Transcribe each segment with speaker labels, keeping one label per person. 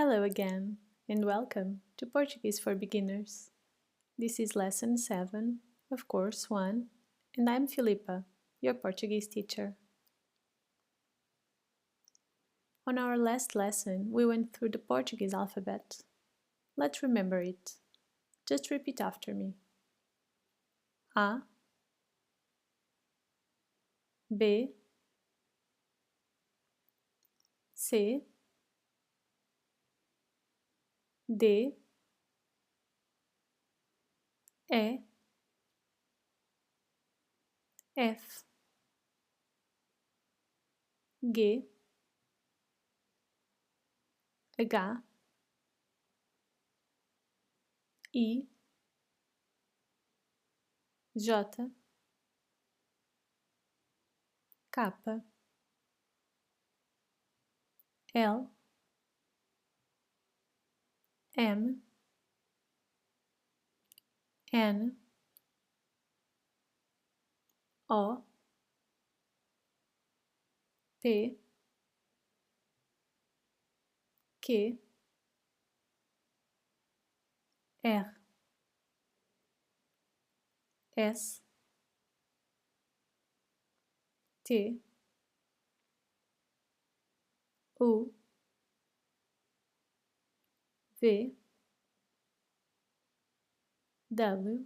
Speaker 1: Hello again, and welcome to Portuguese for Beginners. This is Lesson 7 of Course 1, and I'm Filipa, your Portuguese teacher. On our last lesson, we went through the Portuguese alphabet. Let's remember it. Just repeat after me. A, B, C, D, E, F, G, H, I, J, K, L, M, N, O, P, Q, R, S, T, U, V, W,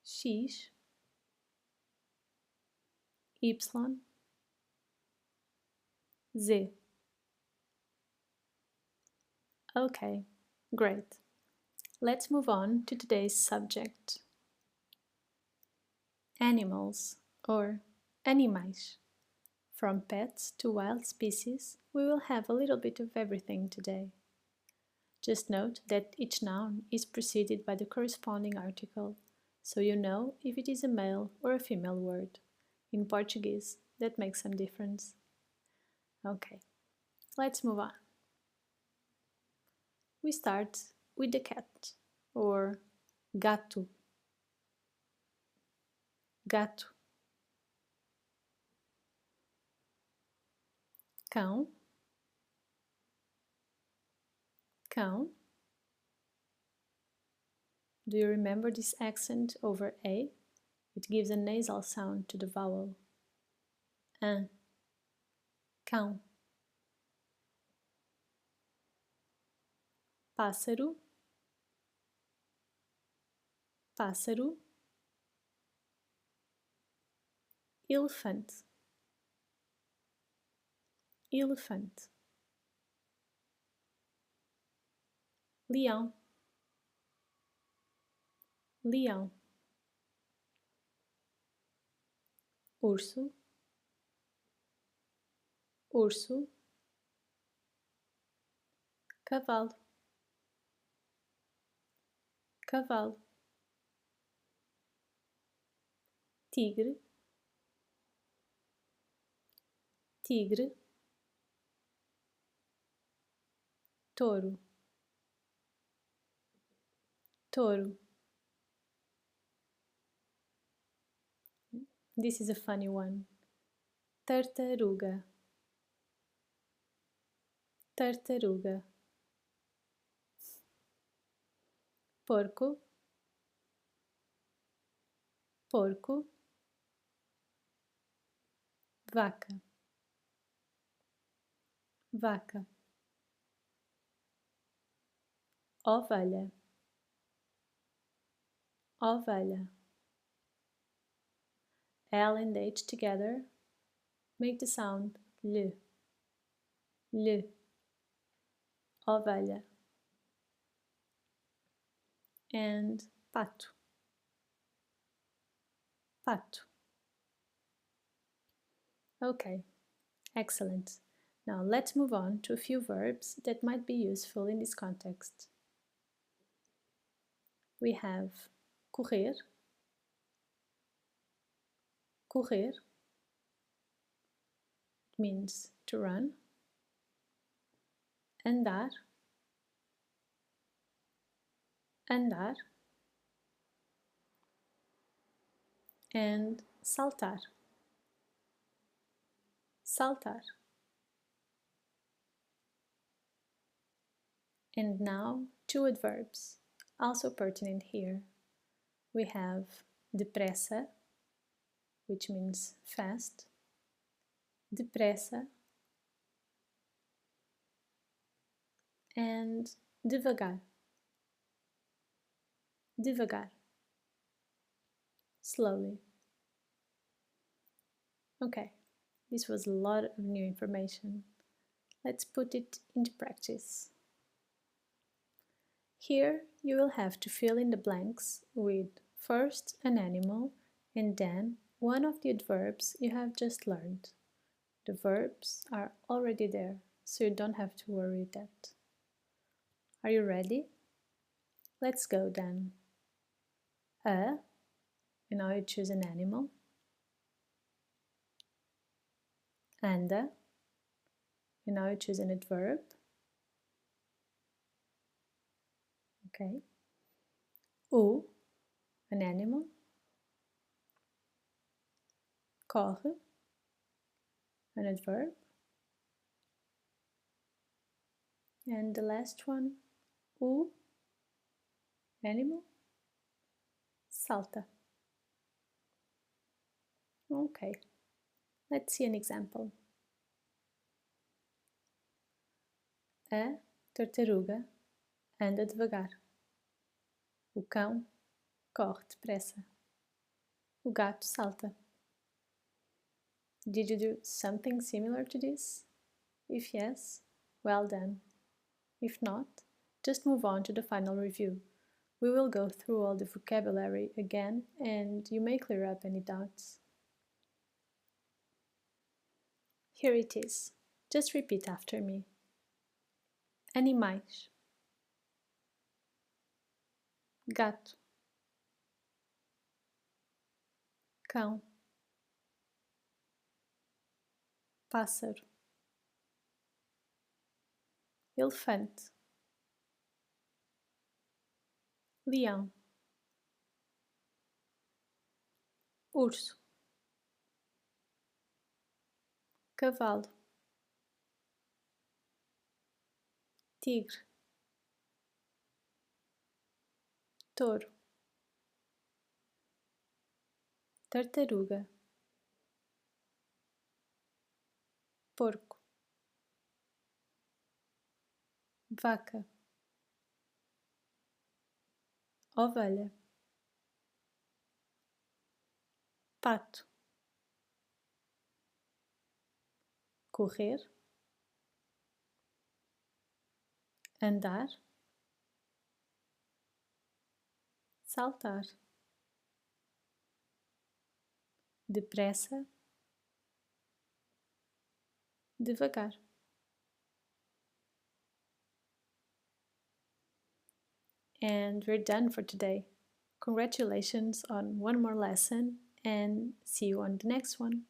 Speaker 1: X, Y, Z. Okay, great. Let's move on to today's subject. Animals, or animais. From pets to wild species, we will have a little bit of everything today. Just note that each noun is preceded by the corresponding article, so you know if it is a male or a female word. In Portuguese, that makes some difference. Okay, let's move on. We start with the cat, or gato. Gato. Cão. Cão. Do you remember this accent over A? It gives a nasal sound to the vowel. Cão. Pássaro. Pássaro. Elefante. Elefante. Leão. Leão. Urso. Urso. Cavalo. Cavalo. Tigre. Tigre. Touro. Touro. This is a funny one. Tartaruga. Tartaruga. Porco. Porco. Vaca. Vaca. Ovelha. Ovelha. L and H together make the sound L. L. Ovelha. And pato. Pato. Okay, excellent. Now let's move on to a few verbs that might be useful in this context. We have correr. Correr. It means to run. Andar. Andar. And saltar. Saltar. And now two adverbs, also pertinent here. We have depressa, which means fast, depressa, and devagar, devagar, slowly. Okay, this was a lot of new information. Let's put it into practice. Here you will have to fill in the blanks with first an animal and then one of the adverbs you have just learned. The verbs are already there, so you don't have to worry that. Are you ready? Let's go then. And now you choose an animal. Anda, and now you choose an adverb. Okay. O, an animal. Corre, an adverb. And the last one, o, animal. Salta. Okay, let's see an example. A tartaruga anda devagar. O cão corre depressa. O gato salta. Did you do something similar to this? If yes, well done. If not, just move on to the final review. We will go through all the vocabulary again and you may clear up any doubts. Here it is. Just repeat after me. Animais. Gato. Cão. Pássaro. Elefante. Leão. Urso. Cavalo. Tigre. Touro. Tartaruga. Porco. Vaca. Ovelha. Pato. Correr. Andar. Saltar. Depressa. Devagar. And we're done for today. Congratulations on one more lesson and see you on the next one.